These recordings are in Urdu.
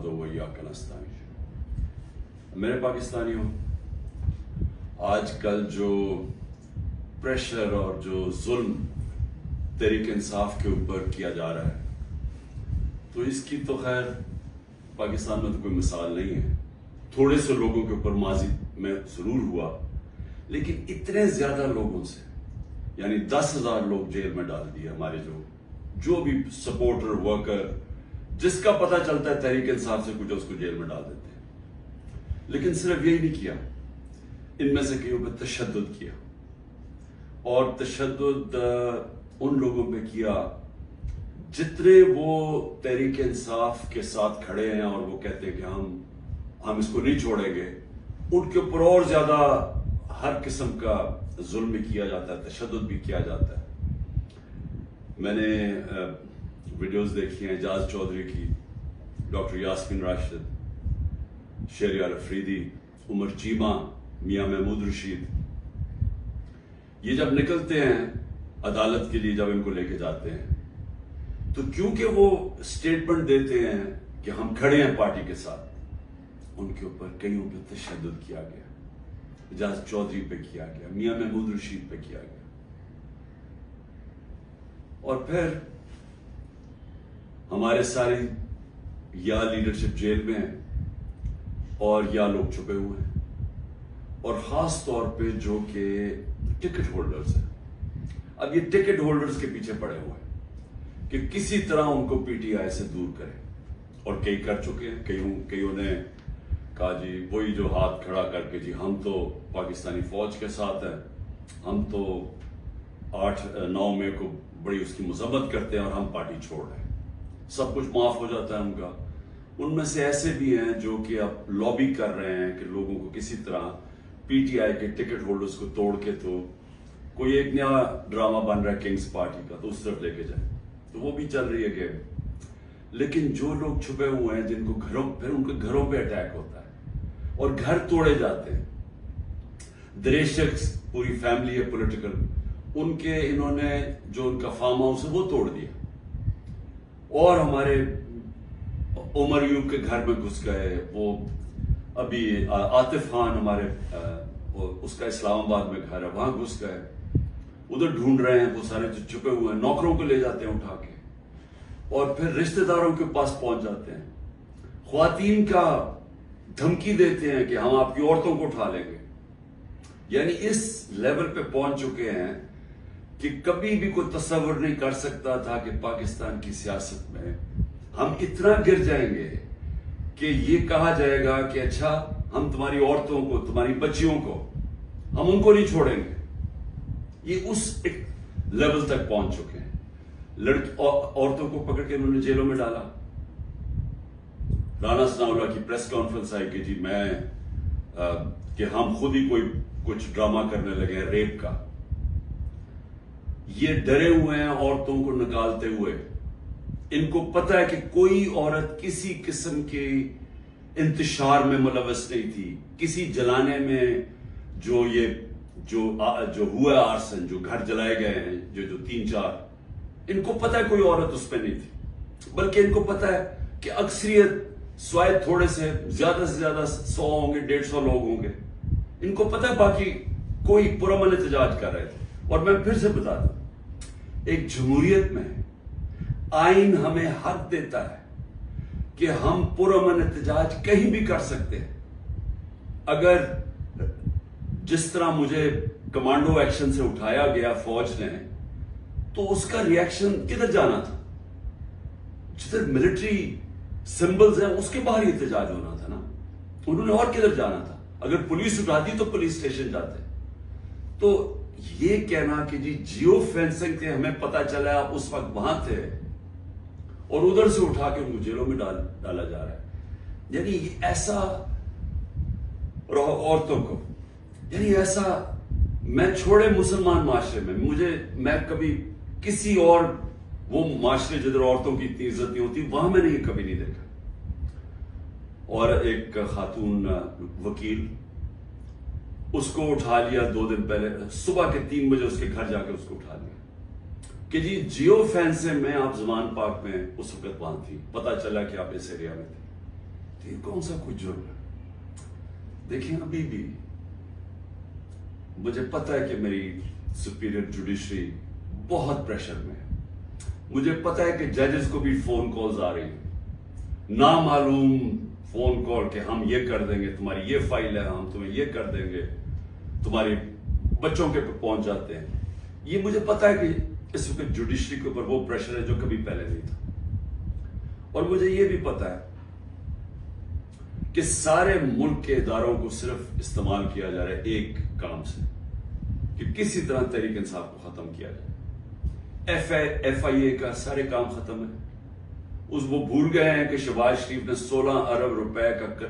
نعبد و ایاک نستعین۔ میرے پاکستانیوں، آج کل جو پریشر اور جو ظلم تحریک انصاف کے اوپر کیا جا رہا ہے، تو اس کی تو خیر پاکستان میں تو کوئی مثال نہیں ہے۔ تھوڑے سے لوگوں کے اوپر ماضی میں ضرور ہوا، لیکن اتنے زیادہ لوگوں سے، یعنی 10,000 لوگ جیل میں ڈال دیے ہمارے جو بھی سپورٹر ورکر، جس کا پتہ چلتا ہے تحریک انصاف سے کچھ، اس کو جیل میں ڈال دیتے ہیں۔ لیکن صرف یہی نہیں کیا، ان میں سے کئیوں پہ تشدد کیا، اور تشدد ان لوگوں پہ کیا جتنے وہ تحریک انصاف کے ساتھ کھڑے ہیں اور وہ کہتے ہیں کہ ہم اس کو نہیں چھوڑیں گے، ان کے اوپر اور زیادہ ہر قسم کا ظلم بھی کیا جاتا ہے، تشدد بھی کیا جاتا ہے۔ میں نے ویڈیوز دیکھی ہیں اعجاز چودھری کی، ڈاکٹر یاسمین راشد، شہریار افریدی، عمر چیمہ، میاں محمود رشید، یہ جب نکلتے ہیں عدالت کے لیے، جب ان کو لے کے جاتے ہیں، تو کیونکہ وہ سٹیٹمنٹ دیتے ہیں کہ ہم کھڑے ہیں پارٹی کے ساتھ، ان کے اوپر کئیوں پہ تشدد کیا گیا، اعجاز چودھری پہ کیا گیا، میاں محمود رشید پہ کیا گیا، اور پھر ہمارے سارے یا لیڈرشپ جیل میں ہیں اور یا لوگ چھپے ہوئے ہیں، اور خاص طور پہ جو کہ ٹکٹ ہولڈرز ہیں۔ اب یہ ٹکٹ ہولڈرز کے پیچھے پڑے ہوئے ہیں کہ کسی طرح ان کو پی ٹی آئی سے دور کریں، اور کئی کر چکے ہیں۔ کئیوں نے کہا جی وہی جو ہاتھ کھڑا کر کے، جی ہم تو پاکستانی فوج کے ساتھ ہیں، ہم تو 8-9 مئی کو بڑی اس کی مذمت کرتے ہیں، اور ہم پارٹی چھوڑ رہے ہیں، سب کچھ معاف ہو جاتا ہے ان کا۔ ان میں سے ایسے بھی ہیں جو کہ اب لابی کر رہے ہیں کہ لوگوں کو کسی طرح پی ٹی آئی کے ٹکٹ ہولڈرز کو توڑ کے تو کوئی ایک نیا ڈرامہ بن رہا ہے کنگز پارٹی کا، تو اس طرف لے کے جائیں، تو وہ بھی چل رہی ہے گیم۔ لیکن جو لوگ چھپے ہوئے ہیں، جن کو پھر ان کے گھروں پہ اٹیک ہوتا ہے اور گھر توڑے جاتے ہیں، دریشک پوری فیملی ہے پولیٹیکل، ان کے انہوں نے جو ان کا فارم ہاؤس ہے وہ توڑ دیا، اور ہمارے عمر یوب کے گھر میں گھس گئے، وہ ابھی عاطف خان ہمارے اس کا اسلام آباد میں گھر ہے، وہاں گھس گئے، ادھر ڈھونڈ رہے ہیں، وہ سارے جو چھپے ہوئے ہیں، نوکروں کو لے جاتے ہیں اٹھا کے، اور پھر رشتہ داروں کے پاس پہنچ جاتے ہیں، خواتین کا دھمکی دیتے ہیں کہ ہم آپ کی عورتوں کو اٹھا لیں گے۔ یعنی اس لیول پہ پہنچ چکے ہیں کہ کبھی بھی کوئی تصور نہیں کر سکتا تھا کہ پاکستان کی سیاست میں ہم اتنا گر جائیں گے کہ یہ کہا جائے گا کہ اچھا ہم تمہاری عورتوں کو، تمہاری بچیوں کو، ہم ان کو نہیں چھوڑیں گے۔ یہ اس ایک لیول تک پہنچ چکے ہیں۔ عورتوں کو پکڑ کے انہوں نے جیلوں میں ڈالا۔ رانا ثناءاللہ کی پریس کانفرنس آئی کہ جی کہ ہم خود ہی کچھ ڈرامہ کرنے لگے ہیں ریپ کا۔ یہ ڈرے ہوئے ہیں عورتوں کو نکالتے ہوئے، ان کو پتہ ہے کہ کوئی عورت کسی قسم کے انتشار میں ملوث نہیں تھی، کسی جلانے میں جو ہوا آرسن، جو گھر جلائے گئے ہیں، جو 3-4، ان کو پتہ ہے کوئی عورت اس پہ نہیں تھی، بلکہ ان کو پتہ ہے کہ اکثریت سوائے تھوڑے سے زیادہ 100 ہوں گے، 150 لوگ ہوں گے، ان کو پتہ ہے باقی کوئی پرامن احتجاج کر رہے تھے۔ اور میں پھر سے بتا دوں، ایک جمہوریت میں آئین ہمیں حق دیتا ہے کہ ہم پرامن احتجاج کہیں بھی کر سکتے ہیں۔ اگر جس طرح مجھے کمانڈو ایکشن سے اٹھایا گیا فوج نے، تو اس کا ریاکشن کدھر جانا تھا؟ جدھر ملٹری سمبلز ہیں اس کے باہر احتجاج ہونا تھا نا، انہوں نے اور کدھر جانا تھا؟ اگر پولیس اٹھاتی تو پولیس اسٹیشن جاتے۔ تو یہ کہنا کہ جی جیو فینسنگ تھے، ہمیں پتا چلا آپ اس وقت وہاں تھے، اور ادھر سے اٹھا کے ان کو جیلوں میں ڈالا جا رہا ہے، یعنی ایسا عورتوں کو، یعنی ایسا میں چھوڑے مسلمان معاشرے میں کبھی کسی اور وہ معاشرے جدھر عورتوں کی اتنی عزت نہیں ہوتی، وہاں میں نے یہ کبھی نہیں دیکھا۔ اور ایک خاتون وکیل، اس کو اٹھا لیا 2 دن پہلے، صبح کے 3 بجے اس کے گھر جا کے اس کو اٹھا لیا کہ جی جیو فینسنگ میں آپ زمان پاک میں اس وقت وہاں تھی، پتا چلا کہ آپ اس ایریا میں تھے۔ تو یہ کون سا کوئی جرم ہے؟ دیکھیں ابھی بھی مجھے پتا ہے کہ میری سپیریئر جوڈیشری بہت پریشر میں ہے. مجھے پتا ہے کہ ججز کو بھی فون کالز آ رہی ہیں، نامعلوم فون کال کہ ہم یہ کر دیں گے، تمہاری یہ فائل ہے، ہم تمہیں یہ کر دیں گے، تمہارے بچوں کے پہنچ جاتے ہیں. یہ مجھے پتا ہے کہ اس وقت جوڈیشری کے اوپر وہ پریشر ہے جو کبھی پہلے نہیں تھا. اور مجھے یہ بھی پتا ہے کہ سارے ملک کے اداروں کو صرف استعمال کیا جا رہا ہے ایک کام سے، کہ کسی طرح تحریک انصاف کو ختم کیا جائے. ایف آئی اے کا سارے کام ختم ہے. وہ بھول گئے ہیں کہ شہباز شریف نے 16 ارب روپے کا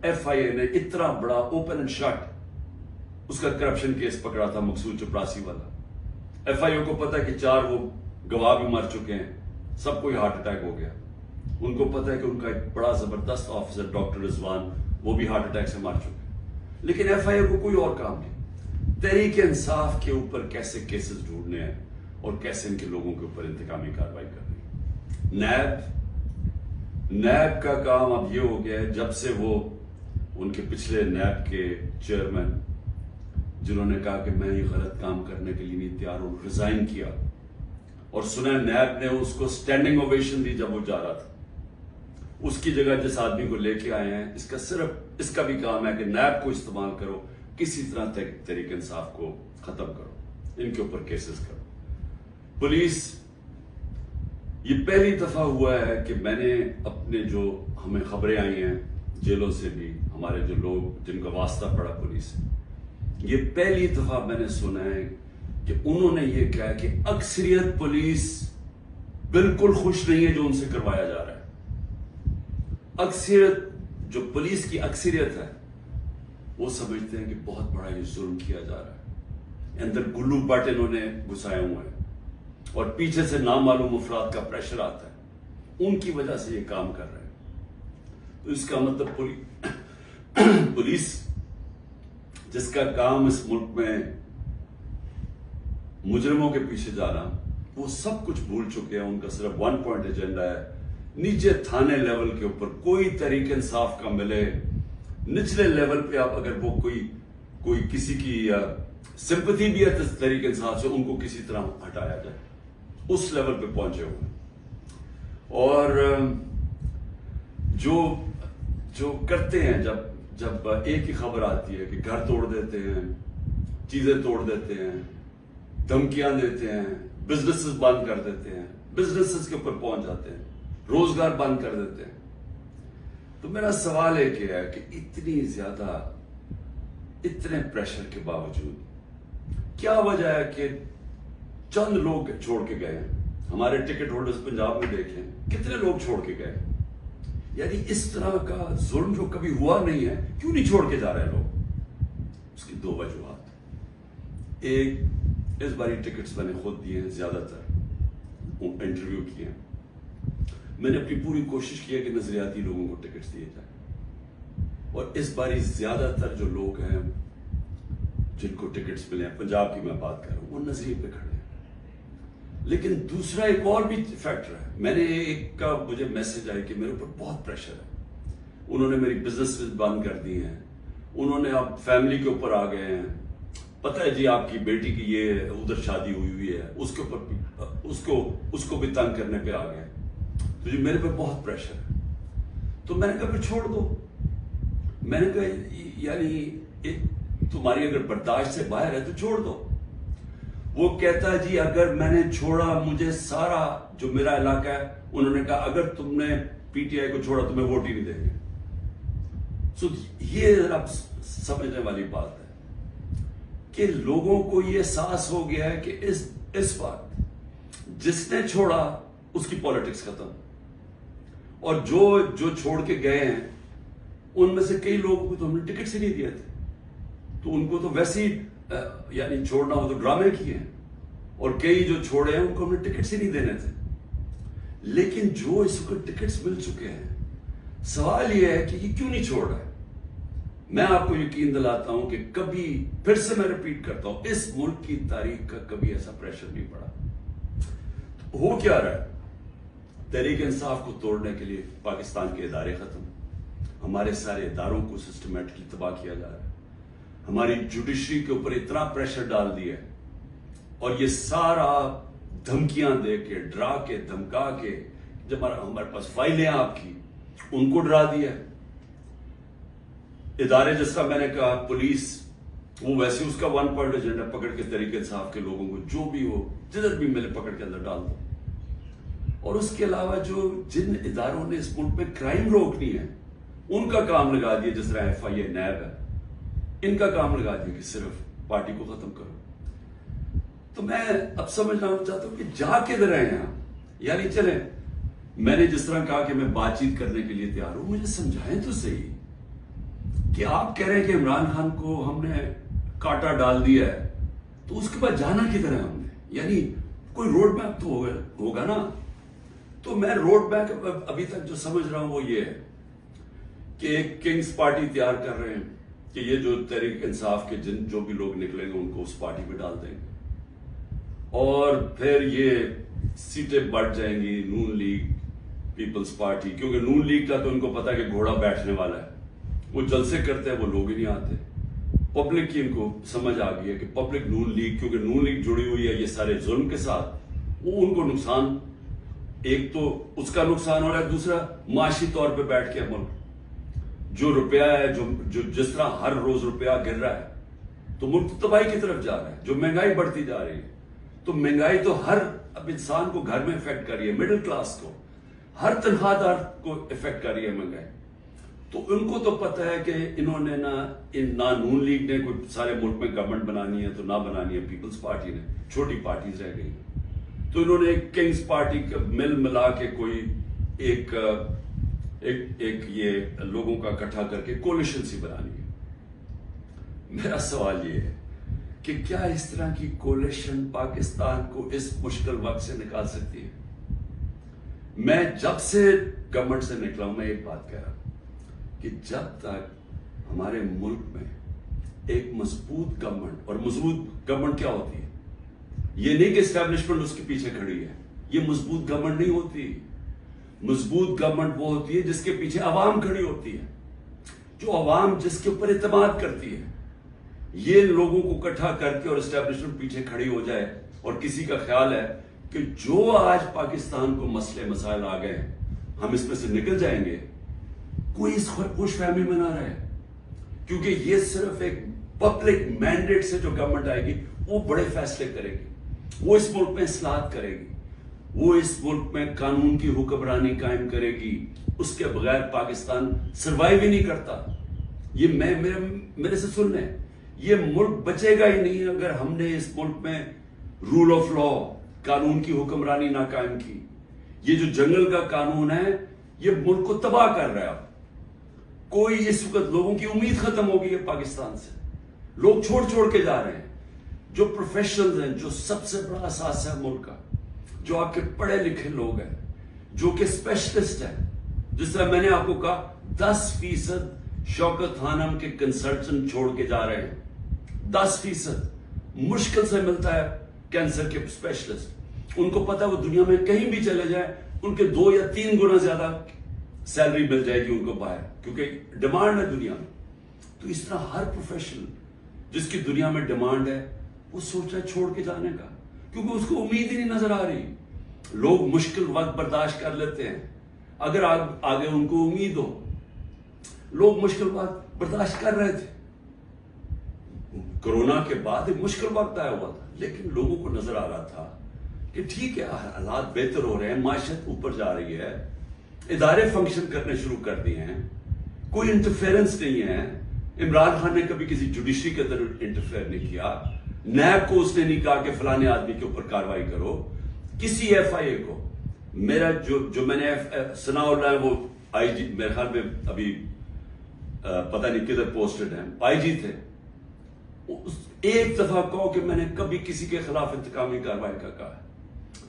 ایف آئی اے نے اتنا بڑا اوپن اینڈ شٹ اس کا کرپشن کیس پکڑا تھا، مقصود چپراسی والا. ایف آئی اے کو پتا ہے کہ 4 وہ گواہ بھی مر چکے ہیں، سب کو ہارٹ اٹیک ہو گیا. ان کو پتا ہے کہ ان کا ایک بڑا زبردست آفیسر ڈاکٹر رضوان وہ بھی ہارٹ اٹیک سے مر چکے. لیکن ایف آئی اے کو کوئی اور کام نہیں. تحریک انصاف کے اوپر کیسے کیسز ڈھونڈنے ہیں اور کیسے ان کے لوگوں کے اوپر انتقامی کارروائی کرنی. نیب کا کام اب یہ ہو گیا ہے، جب سے وہ ان کے پچھلے نیب کے چیئرمین جنہوں نے کہا کہ میں یہ غلط کام کرنے کے لیے نہیں تیار ہوں، ریزائن کیا، اور سنا نیب نے اس کو سٹینڈنگ اوویشن دی جب وہ جا رہا تھا. اس کی جگہ جس آدمی کو لے کے آئے ہیں، اس کا بھی کام ہے کہ نیب کو استعمال کرو، کسی طرح تحریک انصاف کو ختم کرو، ان کے اوپر کیسز کرو. پولیس، یہ پہلی دفعہ ہوا ہے کہ میں نے اپنے جو ہمیں خبریں آئی ہیں جیلوں سے بھی، ہمارے جو لوگ جن کا واسطہ پڑا پولیس سے، یہ پہلی دفعہ میں نے سنا ہے کہ انہوں نے یہ کہا کہ اکثریت پولیس بالکل خوش نہیں ہے جو ان سے کروایا جا رہا ہے. اکثریت جو پولیس کی اکثریت ہے وہ سمجھتے ہیں کہ بہت بڑا یہ ظلم کیا جا رہا ہے، اندر گلو بٹ انہوں نے گھسائے ہوئے ہیں اور پیچھے سے نامعلوم افراد کا پریشر آتا ہے، ان کی وجہ سے یہ کام کر رہے ہیں. تو اس کا مطلب پولیس جس کا کام اس ملک میں مجرموں کے پیچھے جانا، وہ سب کچھ بھول چکے ہیں. ان کا صرف 1 پوائنٹ ایجنڈا ہے. نیچے تھانے لیول کے اوپر کوئی تحریک انصاف کا ملے، نچلے لیول پہ آپ اگر وہ کوئی کسی کی سمپتھی بھی ہے تحریک انصاف سے، ان کو کسی طرح ہٹایا جائے. اس لیول پہ پہنچے ہوئے. اور جو کرتے ہیں، جب ایک ہی خبر آتی ہے کہ گھر توڑ دیتے ہیں، چیزیں توڑ دیتے ہیں، دھمکیاں دیتے ہیں، بزنسز بند کر دیتے ہیں، بزنسز کے اوپر پہنچ جاتے ہیں، روزگار بند کر دیتے ہیں. تو میرا سوال ایک ہے کہ اتنی زیادہ اتنے پریشر کے باوجود کیا وجہ ہے کہ چند لوگ چھوڑ کے گئے ہیں؟ ہمارے ٹکٹ ہولڈرز پنجاب میں دیکھیں کتنے لوگ چھوڑ کے گئے. یعنی اس طرح کا ظلم جو کبھی ہوا نہیں ہے، کیوں نہیں چھوڑ کے جا رہے لوگ؟ اس کی 2 وجوہات. ایک، اس باری ٹکٹس میں نے خود دیے ہیں، زیادہ تر انٹرویو کیے ہیں. میں نے اپنی پوری کوشش کی ہے کہ نظریاتی لوگوں کو ٹکٹس دیے جائیں، اور اس باری زیادہ تر جو لوگ ہیں جن کو ٹکٹس ملے ہیں، پنجاب کی میں بات کر رہا ہوں، وہ نظریے پہ کھڑے ہیں. لیکن دوسرا ایک اور بھی فیکٹر ہے. میں نے ایک کا مجھے میسج آئی کہ میرے اوپر بہت پریشر ہے، انہوں نے میری بزنس بند کر دی ہیں، انہوں نے اب فیملی کے اوپر آ گئے ہیں، پتہ ہے جی آپ کی بیٹی کی یہ ادھر شادی ہوئی ہے، اس کے اوپر اس کو بھی تنگ کرنے پہ آ گئے. تو جی میرے پہ بہت پریشر ہے. تو میں نے کہا پھر چھوڑ دو. میں نے کہا یعنی تمہاری اگر برداشت سے باہر ہے تو چھوڑ دو. وہ کہتا ہے جی اگر میں نے چھوڑا، مجھے سارا جو میرا علاقہ ہے، انہوں نے کہا اگر تم نے پی ٹی آئی کو چھوڑا تمہیں ووٹ ہی نہیں دیں گے. سو یہ ذرا سمجھنے والی بات ہے کہ لوگوں کو یہ احساس ہو گیا ہے کہ اس وقت جس نے چھوڑا اس کی پالیٹکس ختم، اور جو چھوڑ کے گئے ہیں ان میں سے کئی لوگوں کو تو ہم نے ٹکٹ سے نہیں دیے تھے، تو ان کو تو ویسے ہی یعنی چھوڑنا ہو تو ڈرامے کیے ہیں، اور کئی جو چھوڑے ہیں ان کو ہم نے ٹکٹ سے نہیں دینے تھے. لیکن جو اس وقت ٹکٹس مل چکے ہیں، سوال یہ ہے کہ یہ کیوں نہیں چھوڑ رہا ہے. میں آپ کو یقین دلاتا ہوں کہ کبھی پھر سے میں ریپیٹ کرتا ہوں، اس ملک کی تاریخ کا کبھی ایسا پریشر نہیں پڑا. ہو کیا رہا ہے؟ تحریک انصاف کو توڑنے کے لیے پاکستان کے ادارے ختم، ہمارے سارے اداروں کو سسٹمیٹکلی تباہ کیا جا رہا ہے. ہماری جوڈیشری کے اوپر اتنا پریشر ڈال دیا ہے, اور یہ سارا دھمکیاں دے کے, ڈرا کے, دھمکا کے, جب ہمارے پاس فائلیں آپ کی, ان کو ڈرا دیا ہے. ادارے جس کا میں نے کہا پولیس, وہ ویسے اس کا 1 پوائنٹ ایجنڈا پکڑ کے تحریک انصاف کے لوگوں کو جو بھی ہو جدھر بھی ملے پکڑ کے اندر ڈال دو. اور اس کے علاوہ جو جن اداروں نے اس ملک میں کرائم روکنی ہے ان کا کام لگا دیا, جس طرح ایف آئی اے, نیب ہے, ان کا کام لگا دیا کہ صرف پارٹی کو ختم کرو. تو میں اب سمجھنا چاہتا ہوں کہ جا کے ادھر آئے ہیں آپ. یعنی چلیں, میں نے جس طرح کہا کہ میں بات چیت کرنے کے لیے تیار ہوں, مجھے سمجھائیں تو صحیح کہ آپ کہہ رہے ہیں کہ عمران خان کو ہم نے کاٹا ڈال دیا ہے, تو اس کے بعد جانا کدھر ہے ہم نے؟ یعنی کوئی روڈ میپ تو ہوگا نا. تو میں روڈ میپ ابھی تک جو سمجھ رہا ہوں وہ یہ ہے کہ ایک کنگز پارٹی تیار کر رہے ہیں کہ یہ جو تحریک انصاف کے جو بھی لوگ نکلیں گے ان کو اس پارٹی میں ڈال دیں گے, اور پھر یہ سیٹیں بڑھ جائیں گی نون لیگ, پیپلز پارٹی, کیونکہ نون لیگ کا تو ان کو پتا ہے کہ گھوڑا بیٹھنے والا ہے, وہ جلسے کرتے ہیں, وہ لوگ ہی نہیں آتے. پبلک کی ان کو سمجھ آ گئی ہے کہ پبلک نون لیگ, کیونکہ نون لیگ جڑی ہوئی ہے یہ سارے ظلم کے ساتھ, وہ ان کو نقصان, ایک تو اس کا نقصان ہو رہا ہے, دوسرا معاشی طور پہ بیٹھ کے ملک جو روپیہ ہے, جو جس طرح ہر روز روپیہ گر رہا ہے, تو ملک تباہی کی طرف جا رہا ہے. جو مہنگائی بڑھتی جا رہی ہے, تو مہنگائی تو ہر اب انسان کو گھر میں افیکٹ کر رہی ہے, مڈل کلاس کو, ہر تنخواہ دار کو افیکٹ کر رہی ہے مہنگائی. تو ان کو تو پتہ ہے کہ انہوں نے نہ نون لیگ نے کوئی سارے ملک میں گورنمنٹ بنانی ہے, تو نہ بنانی ہے پیپلز پارٹی نے, چھوٹی پارٹیز رہ گئی. تو انہوں نے ایک کنگز پارٹی کا مل ملا کے کوئی ایک یہ لوگوں کا اکٹھا کر کے کولیشن سی بنانی ہے. میرا سوال یہ ہے کہ کیا اس طرح کی کولیشن پاکستان کو اس مشکل وقت سے نکال سکتی ہے؟ میں جب سے گورنمنٹ سے نکلا ہوں, میں ایک بات کہہ رہا ہوں کہ جب تک ہمارے ملک میں ایک مضبوط گورنمنٹ, اور مضبوط گورنمنٹ کیا ہوتی ہے, یہ نہیں کہ اسٹیبلشمنٹ اس کے پیچھے کھڑی ہے, یہ مضبوط گورنمنٹ نہیں ہوتی. مضبوط گورنمنٹ وہ ہوتی ہے جس کے پیچھے عوام کھڑی ہوتی ہے, جو عوام جس کے اوپر اعتماد کرتی ہے. یہ لوگوں کو اکٹھا کر کے اور اسٹیبلشمنٹ پیچھے کھڑی ہو جائے, اور کسی کا خیال ہے کہ جو آج پاکستان کو مسئلے مسائل آ گئے ہم اس میں سے نکل جائیں گے, کوئی اس خوش فہمی میں نہ رہے, کیونکہ یہ صرف ایک پبلک مینڈیٹ سے جو گورنمنٹ آئے گی وہ بڑے فیصلے کرے گی, وہ اس ملک میں اصلاحات کرے گی, وہ اس ملک میں قانون کی حکمرانی قائم کرے گی. اس کے بغیر پاکستان سروائیو ہی نہیں کرتا. یہ میرے سے سن لیں, یہ ملک بچے گا ہی نہیں اگر ہم نے اس ملک میں رول آف لا, قانون کی حکمرانی نہ قائم کی. یہ جو جنگل کا قانون ہے یہ ملک کو تباہ کر رہا ہے. کوئی اس وقت لوگوں کی امید ختم ہو گئی ہے پاکستان سے, لوگ چھوڑ کے جا رہے ہیں. جو پروفیشنلز ہیں, جو سب سے بڑا اساس ہے ملک کا, جو آپ کے پڑھے لکھے لوگ ہیں, جو کہ اسپیشلسٹ ہیں, جس طرح میں نے آپ کو کہا 10% شوکت خانم کے کنسلٹنٹ چھوڑ کے جا رہے ہیں. 10% مشکل سے ملتا ہے کینسر کے اسپیشلسٹ. ان کو پتا ہے وہ دنیا میں کہیں بھی چلے جائیں ان کے 2 یا 3 گنا زیادہ سیلری مل جائے گی ان کو باہر, کیونکہ ڈیمانڈ ہے دنیا میں. تو اس طرح ہر پروفیشنل جس کی دنیا میں ڈیمانڈ ہے وہ سوچ رہا ہے چھوڑ کے جانے کا, کیونکہ اس کو امید ہی نہیں نظر آ رہی. لوگ مشکل وقت برداشت کر لیتے ہیں اگر آگے ان کو امید ہو. لوگ مشکل وقت برداشت کر رہے تھے, کرونا کے بعد ایک مشکل وقت آیا ہوا تھا, لیکن لوگوں کو نظر آ رہا تھا کہ ٹھیک ہے حالات بہتر ہو رہے ہیں, معیشت اوپر جا رہی ہے, ادارے فنکشن کرنے شروع کر دیے ہیں, کوئی انٹرفیئرنس نہیں ہے. عمران خان نے کبھی کسی جوڈیشری کے اندر انٹرفیئر نہیں کیا, نیب کو اس نے نہیں کہا کہ فلانے آدمی کے اوپر کاروائی کرو, کسی ایف آئی اے کو. میرا جو میں نے ثناء اللہ ہے وہ آئی جی, میرے خیال میں ابھی پتہ نہیں کدھر پوسٹڈ ہیں, آئی جی تھے. ایک دفعہ کہو کہ میں نے کبھی کسی کے خلاف انتقامی کاروائی کا کہا.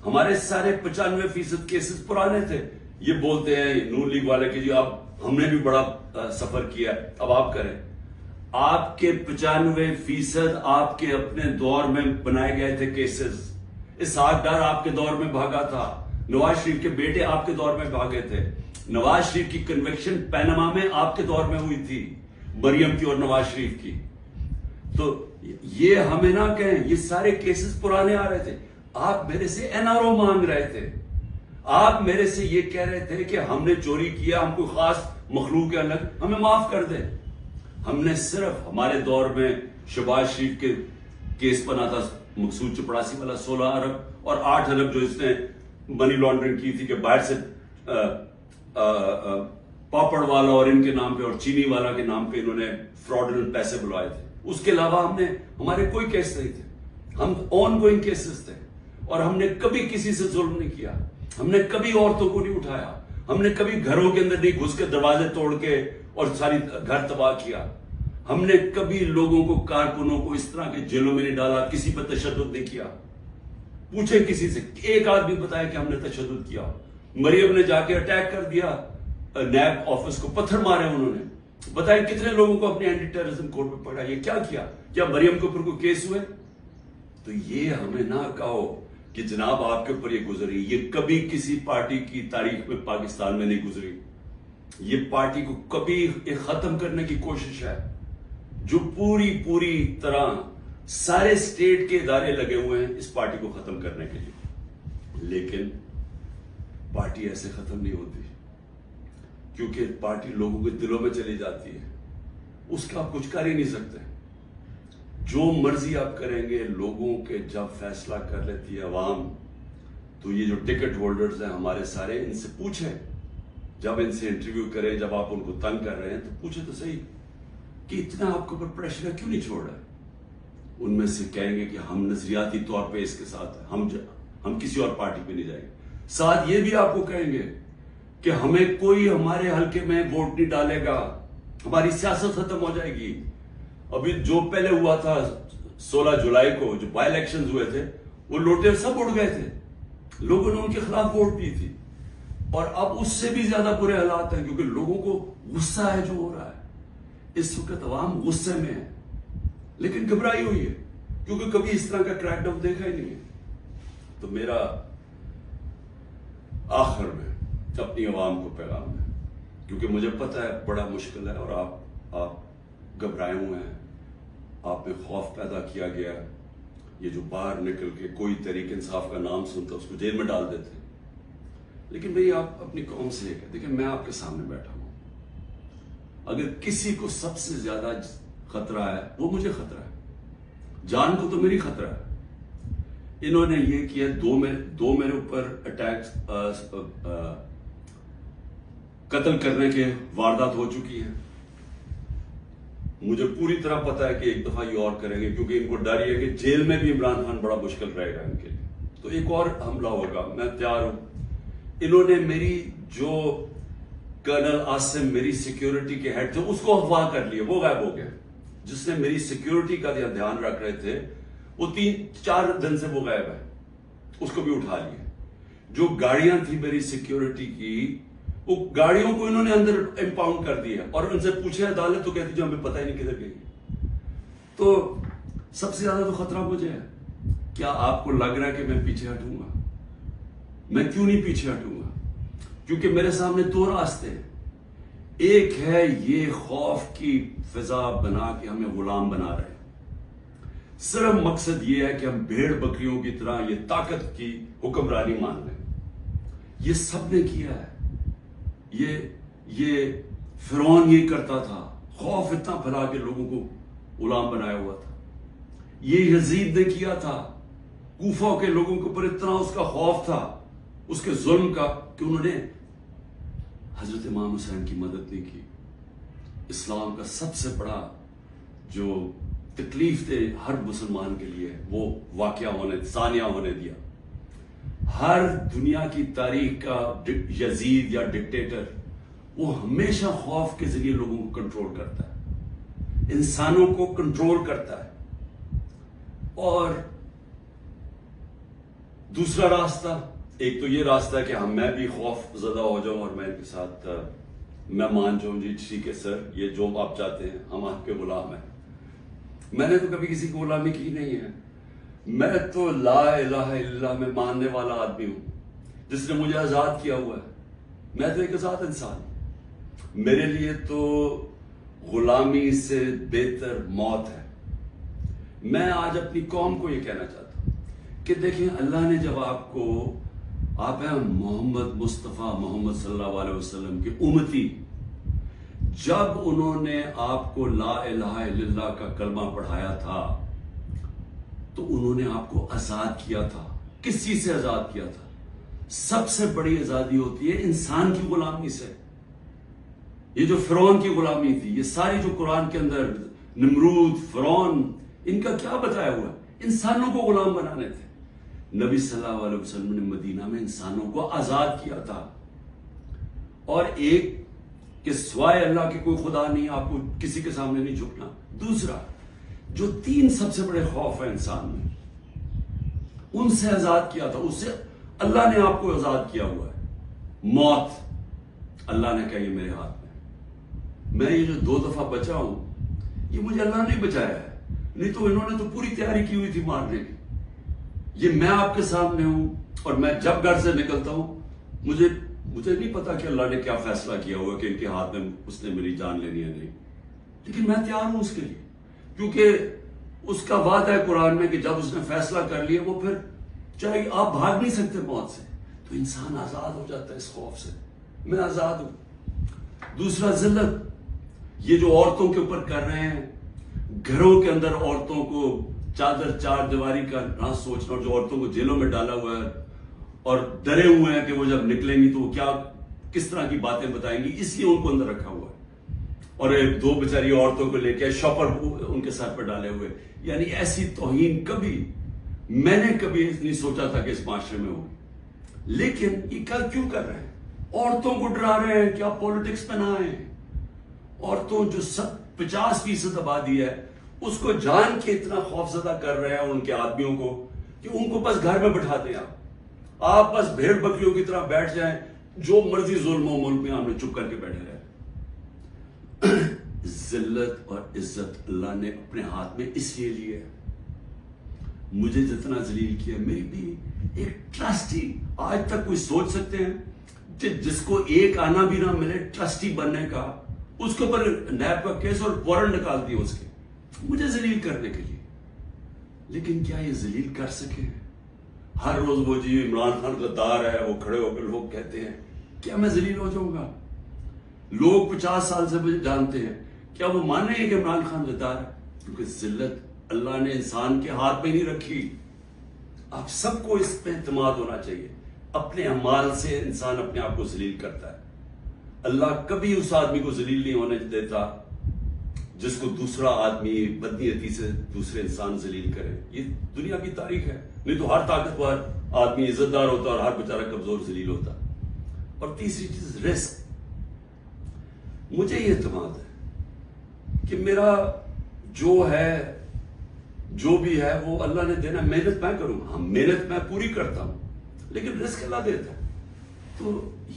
ہمارے سارے 95% کیسز پرانے تھے. یہ بولتے ہیں نون لیگ والے کہ جی اب ہم نے بھی بڑا سفر کیا, اب آپ کریں. آپ کے 95% آپ کے اپنے دور میں بنائے گئے تھے کیسز. اسحاق ڈار آپ کے دور میں بھاگا تھا, نواز شریف کے بیٹے آپ کے دور میں بھاگے تھے, نواز شریف کی کنوکشن پینما میں آپ کے دور میں ہوئی تھی، مریم کی اور نواز شریف کی. تو یہ ہمیں نہ کہیں، یہ سارے کیسز پرانے آ رہے تھے. آپ میرے سے NRO مانگ رہے تھے، آپ میرے سے یہ کہہ رہے تھے کہ ہم نے چوری کیا، ہم کوئی خاص مخلوق کے الگ، ہمیں معاف کر دیں. ہم نے صرف ہمارے دور میں شہباز شریف کے کیس بنا تھا، مقصود چپڑاسی والا 16 ارب اور 8 ارب جو اس نے منی لانڈرنگ کی تھی کہ باہر سے پاپڑ والا اور ان کے نام پہ اور چینی والا کے نام پہ انہوں نے فراڈنٹ پیسے بلوائے تھے. اس کے علاوہ ہمارے کوئی کیس نہیں تھے، ہم آن گوئنگ کیسز تھے. اور ہم نے کبھی کسی سے ظلم نہیں کیا، ہم نے کبھی عورتوں کو نہیں اٹھایا، ہم نے کبھی گھروں کے اندر نہیں گھس کے دروازے توڑ کے اور ساری گھر تباہ کیا. ہم نے کبھی لوگوں کو، کارکنوں کو اس طرح کے جیلوں میں نہیں ڈالا، کسی پر تشدد نہیں کیا. پوچھیں کسی سے، ایک آدمی بتایا کہ ہم نے تشدد کیا. مریم نے جا کے اٹیک کر دیا نیب آفس کو، پتھر مارے انہوں نے. بتائیں کتنے لوگوں کو اپنے اینٹی ٹیررزم کورٹ پہ پکڑا. یہ کیا مریم کے اوپر کوئی کیس ہوئے؟ تو یہ ہمیں نہ کہو کہ جناب آپ کے اوپر یہ گزری. یہ کبھی کسی پارٹی کی تاریخ میں پاکستان میں نہیں گزری. یہ پارٹی کو کبھی ختم کرنے کی کوشش ہے، جو پوری طرح سارے اسٹیٹ کے ادارے لگے ہوئے ہیں اس پارٹی کو ختم کرنے کے لیے. لیکن پارٹی ایسے ختم نہیں ہوتی، کیونکہ پارٹی لوگوں کے دلوں میں چلی جاتی ہے، اس کا آپ کچھ کر ہی نہیں سکتے. جو مرضی آپ کریں گے، لوگوں کے جب فیصلہ کر لیتی ہے عوام، تو یہ جو ٹکٹ ہولڈرز ہیں ہمارے سارے، ان سے پوچھیں، جب ان سے انٹرویو کریں، جب آپ ان کو تنگ کر رہے ہیں تو پوچھیں تو صحیح کہ اتنا آپ کے اوپر پریشر ہے، کیوں نہیں چھوڑ رہے. ان میں سے کہیں گے کہ ہم نظریاتی طور پہ اس کے ساتھ ہیں، ہم کسی اور پارٹی پہ نہیں جائیں گے. ساتھ یہ بھی آپ کو کہیں گے کہ ہمیں کوئی ہمارے حلقے میں ووٹ نہیں ڈالے گا، ہماری سیاست ختم ہو جائے گی. ابھی جو پہلے ہوا تھا 16 جولائی کو جو بائی الیکشنز ہوئے تھے، وہ لوٹے سب اڑ گئے تھے، لوگوں نے ان کے خلاف ووٹ دی تھی. اور اب اس سے بھی زیادہ برے حالات ہیں، کیونکہ لوگوں کو غصہ ہے جو ہو رہا ہے. اس وقت عوام غصے میں ہے، لیکن گھبرائی ہوئی ہے، کیونکہ کبھی اس طرح کا کریک ڈاؤن دیکھا ہی نہیں ہے. تو میرا آخر میں اپنی عوام کو پیغام ہے، کیونکہ مجھے پتا ہے بڑا مشکل ہے اور آپ گھبرائے ہوئے ہیں، آپ میں خوف پیدا کیا گیا. یہ جو باہر نکل کے کوئی تحریک انصاف کا نام سنتا اس کو جیل میں ڈال دیتے. لیکن بھئی آپ اپنی قوم سے یہ کہتے ہیں کہ میں آپ کے سامنے بیٹھا ہوں، اگر کسی کو سب سے زیادہ خطرہ ہے وہ مجھے خطرہ ہے، جان کو تو میری خطرہ ہے. انہوں نے یہ کیا، دو میرے اوپر اٹیک، قتل کرنے کے واردات ہو چکی ہیں. مجھے پوری طرح پتا ہے کہ ایک دفعہ یہ اور کریں گے، کیونکہ ان کو ڈر یہ ہے کہ جیل میں بھی عمران خان بڑا مشکل رہے گا ان کے لیے. تو ایک اور حملہ ہوگا، میں تیار ہوں. انہوں نے میری جو کرنل عاصم میری سیکیورٹی کے ہیڈ تھے اس کو اغوا کر لیا، وہ غائب ہو گیا. جس نے میری سیکیورٹی کا دھیان رکھ رہے تھے وہ 3-4 دن سے وہ غائب ہے، اس کو بھی اٹھا لیا. جو گاڑیاں تھی میری سیکیورٹی کی، وہ گاڑیوں کو انہوں نے اندر امپاؤنڈ کر دیا اور ان سے پوچھے عدالت تو کہتی جو ہمیں پتہ ہی نہیں کدھر گئی. تو سب سے زیادہ تو خطرہ مجھے ہے. کیا آپ کو لگ رہا ہے کہ میں پیچھے ہٹوں گا؟ میں کیوں نہیں پیچھے ہٹوں گا؟ کیونکہ میرے سامنے 2 راستے ہیں. ایک ہے یہ خوف کی فضا بنا کے ہمیں غلام بنا رہے ہیں، صرف مقصد یہ ہے کہ ہم بھیڑ بکریوں کی طرح یہ طاقت کی حکمرانی مان لیں. یہ سب نے کیا ہے، یہ فرعون یہ کرتا تھا، خوف اتنا پھیلا کے لوگوں کو غلام بنایا ہوا تھا. یہ یزید نے کیا تھا، کوفہ کے لوگوں کے اوپر اتنا اس کا خوف تھا اس کے ظلم کا کہ انہوں نے حضرت امام حسین کی مدد نہیں کی. اسلام کا سب سے بڑا جو تکلیف تھے ہر مسلمان کے لیے وہ واقعہ ثانیہ ہونے دیا. ہر دنیا کی تاریخ کا یزید یا ڈکٹیٹر وہ ہمیشہ خوف کے ذریعے لوگوں کو کنٹرول کرتا ہے، انسانوں کو کنٹرول کرتا ہے. اور دوسرا راستہ، ایک تو یہ راستہ ہے کہ میں بھی خوف زدہ ہو جاؤں اور میں ان کے ساتھ میں مان جاؤں، جی ٹھیک ہے سر، یہ جو آپ چاہتے ہیں، ہم آپ کے غلام ہیں. میں نے تو کبھی کسی کی غلامی کی نہیں ہے. میں تو لا الہ الا اللہ میں ماننے والا آدمی ہوں جس نے مجھے آزاد کیا ہوا ہے. میں تو ایک آزاد انسان ہوں. میرے لیے تو غلامی سے بہتر موت ہے. میں آج اپنی قوم کو یہ کہنا چاہتا ہوں کہ دیکھیں اللہ نے جب آپ ہیں محمد مصطفیٰ محمد صلی اللہ علیہ وسلم کے امتی، جب انہوں نے آپ کو لا الہ الا اللہ کا کلمہ پڑھایا تھا تو انہوں نے آپ کو آزاد کیا تھا. کس چیز سے آزاد کیا تھا؟ سب سے بڑی آزادی ہوتی ہے انسان کی غلامی سے. یہ جو فرعون کی غلامی تھی، یہ ساری جو قرآن کے اندر نمرود، فرعون، ان کا کیا بتایا ہوا ہے؟ انسانوں کو غلام بنانے تھے. نبی صلی اللہ علیہ وسلم نے مدینہ میں انسانوں کو آزاد کیا تھا. اور ایک کہ سوائے اللہ کے کوئی خدا نہیں، آپ کو کسی کے سامنے نہیں جھکنا. دوسرا، جو 3 سب سے بڑے خوف ہیں انسان میں، ان سے آزاد کیا تھا. اس سے اللہ نے آپ کو آزاد کیا ہوا ہے. موت، اللہ نے کہا یہ میرے ہاتھ میں. میں یہ جو 2 دفعہ بچا ہوں، یہ مجھے اللہ نے بچایا ہے، نہیں تو انہوں نے تو پوری تیاری کی ہوئی تھی مارنے کی. یہ میں آپ کے سامنے ہوں، اور میں جب گھر سے نکلتا ہوں مجھے نہیں پتا کہ اللہ نے کیا فیصلہ کیا ہوا کہ ان کے ہاتھ میں اس نے میری جان لینی ہے نہیں، لیکن میں تیار ہوں اس کے لیے، کیونکہ اس کا وعدہ ہے قرآن میں کہ جب اس نے فیصلہ کر لیا، وہ پھر چاہے آپ بھاگ نہیں سکتے موت سے. تو انسان آزاد ہو جاتا ہے اس خوف سے. میں آزاد ہوں. دوسرا، ذلت. یہ جو عورتوں کے اوپر کر رہے ہیں، گھروں کے اندر عورتوں کو چادر 4 دیواری کا نہ سوچنا، اور جو عورتوں کو جیلوں میں ڈالا ہوا ہے اور ڈرے ہوئے ہیں کہ وہ جب نکلیں گی تو وہ کس طرح کی باتیں بتائیں گی، اس لیے ان کو اندر رکھا ہوا ہے. اور 2 بیچاری عورتوں کو لے کے شاپر ان کے سر پر ڈالے ہوئے. یعنی ایسی توہین میں نے کبھی نہیں سوچا تھا کہ اس معاشرے میں ہوگی. لیکن یہ کیوں کر رہے ہیں؟ عورتوں کو ڈرا رہے ہیں کہ آپ پولیٹکس میں نہ آئیں. عورتوں جو 50% آبادی ہے، اس کو جان کے اتنا خوف زدہ کر رہے ہیں ان کے آدمیوں کو کہ ان کو بس گھر میں بٹھا دیں. آپ بس بھیڑ بکریوں کی طرح بیٹھ جائیں، جو مرضی ظلم و ملک میں ہم نے چپ کر کے بیٹھے رہے. ذلت اور عزت اللہ نے اپنے ہاتھ میں اس لیے لی ہے. مجھے جتنا ذلیل کیا، میری بھی ایک ٹرسٹی، آج تک کوئی سوچ سکتے ہیں جس کو ایک آنا بھی نہ ملے ٹرسٹی بننے کا، اس کے اوپر نیب کا کیس اور وارنٹ نکال دیا اس کے، مجھے ذلیل کرنے کے لیے. لیکن کیا یہ ذلیل کر سکے؟ ہر روز وہ جی عمران خان غدار ہے، وہ کھڑے ہو کے لوگ کہتے ہیں، کیا میں ذلیل ہو جاؤں گا؟ لوگ 50 سال سے مجھے جانتے ہیں، کیا وہ مانیں گے کہ عمران خان غدار ہے؟ کیونکہ ذلت اللہ نے انسان کے ہاتھ میں نہیں رکھی. آپ سب کو اس پہ اعتماد ہونا چاہیے. اپنے اعمال سے انسان اپنے آپ کو ذلیل کرتا ہے. اللہ کبھی اس آدمی کو ذلیل نہیں ہونے دیتا جس کو دوسرا آدمی بدنیتی سے دوسرے انسان ذلیل کرے. یہ دنیا کی تاریخ ہے. نہیں تو ہر طاقتور آدمی عزت دار ہوتا اور ہر بیچارہ کمزور ذلیل ہوتا. اور تیسری چیز، رزق. مجھے یہ اعتماد ہے کہ میرا جو بھی ہے وہ اللہ نے دینا. محنت میں کروں گا، محنت میں پوری کرتا ہوں، لیکن رزق اللہ دیتا ہے. تو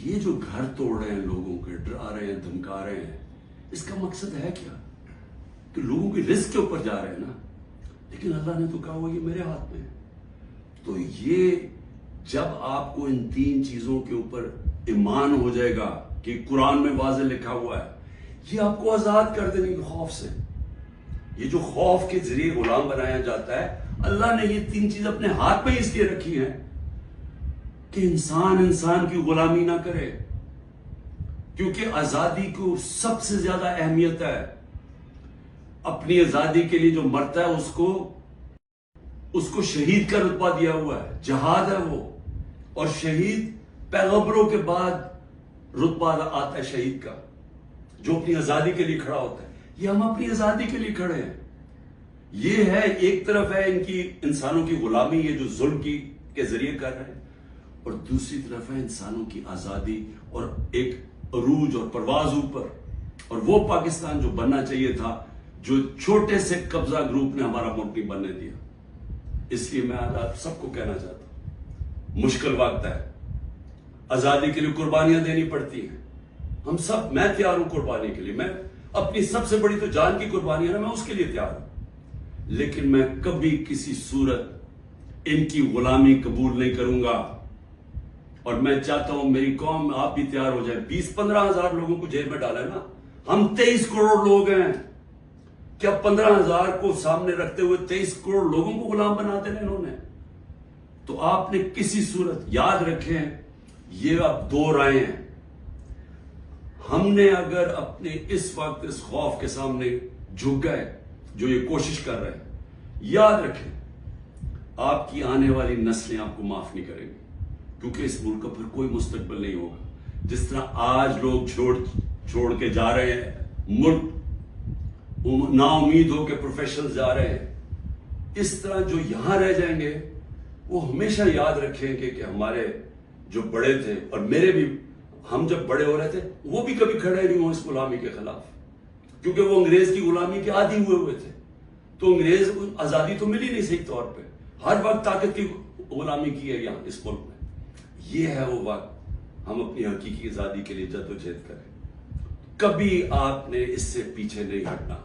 یہ جو گھر توڑ رہے ہیں، لوگوں کے ڈرا رہے ہیں، دھمکا رہے ہیں، اس کا مقصد ہے کیا؟ کہ لوگوں کی رزق کے اوپر جا رہے ہیں نا. لیکن اللہ نے تو کہا وہ یہ میرے ہاتھ میں ہے. تو یہ جب آپ کو ان 3 چیزوں کے اوپر ایمان ہو جائے گا کہ قرآن میں واضح لکھا ہوا ہے، یہ آپ کو آزاد کر دینے کے خوف سے. یہ جو خوف کے ذریعے غلام بنایا جاتا ہے، اللہ نے یہ 3 چیز اپنے ہاتھ میں اس لیے رکھی ہیں کہ انسان کی غلامی نہ کرے. کیونکہ آزادی کو سب سے زیادہ اہمیت ہے. اپنی آزادی کے لیے جو مرتا ہے اس کو شہید کا رتبہ دیا ہوا ہے. جہاد ہے وہ. اور شہید پیغمبروں کے بعد رتبہ آتا ہے شہید کا، جو اپنی آزادی کے لیے کھڑا ہوتا ہے. یہ ہم اپنی آزادی کے لیے کھڑے ہیں. یہ ہے ایک طرف ہے ان کی انسانوں کی غلامی، یہ جو ظلم کے ذریعے کر رہے ہیں، اور دوسری طرف ہے انسانوں کی آزادی اور ایک عروج اور پرواز اوپر. اور وہ پاکستان جو بننا چاہیے تھا، جو چھوٹے سے قبضہ گروپ نے ہمارا ملک نہیں بننے دیا. اس لیے میں آپ سب کو کہنا چاہتا ہوں، مشکل وقت ہے، آزادی کے لیے قربانیاں دینی پڑتی ہیں. ہم سب، میں تیار ہوں قربانی کے لیے. میں اپنی سب سے بڑی تو جان کی قربانی ہے نا، میں اس کے لیے تیار ہوں. لیکن میں کبھی کسی صورت ان کی غلامی قبول نہیں کروں گا. اور میں چاہتا ہوں میری قوم آپ بھی تیار ہو جائیں. 20-15 ہزار لوگوں کو جیل میں ڈالا ہے نا. ہم 23 کروڑ لوگ ہیں. کیا 15 ہزار کو سامنے رکھتے ہوئے 23 کروڑ لوگوں کو غلام بنا دینا انہوں نے؟ تو آپ نے کسی صورت یاد رکھیں یہ اب 2 رائے ہیں. ہم نے اگر اپنے اس وقت اس خوف کے سامنے جھک گئے جو یہ کوشش کر رہے ہیں, یاد رکھیں آپ کی آنے والی نسلیں آپ کو معاف نہیں کریں گی, کیونکہ اس ملک کا پھر کوئی مستقبل نہیں ہوگا. جس طرح آج لوگ چھوڑ کے جا رہے ہیں ملک, نا امید ہو کے پروفیشنل جا رہے ہیں, اس طرح جو یہاں رہ جائیں گے وہ ہمیشہ یاد رکھیں کہ ہمارے جو بڑے تھے, اور میرے بھی, ہم جب بڑے ہو رہے تھے وہ بھی کبھی کھڑے نہیں ہوئے اس غلامی کے خلاف, کیونکہ وہ انگریز کی غلامی کے عادی ہوئے تھے. تو انگریز آزادی تو ملی نہیں صحیح طور پہ, ہر وقت طاقت کی غلامی کی ہے یہاں اس ملک میں. یہ ہے وہ وقت ہم اپنی حقیقی آزادی کے لیے جدوجہد کریں. کبھی آپ نے اس سے پیچھے نہیں ہٹنا.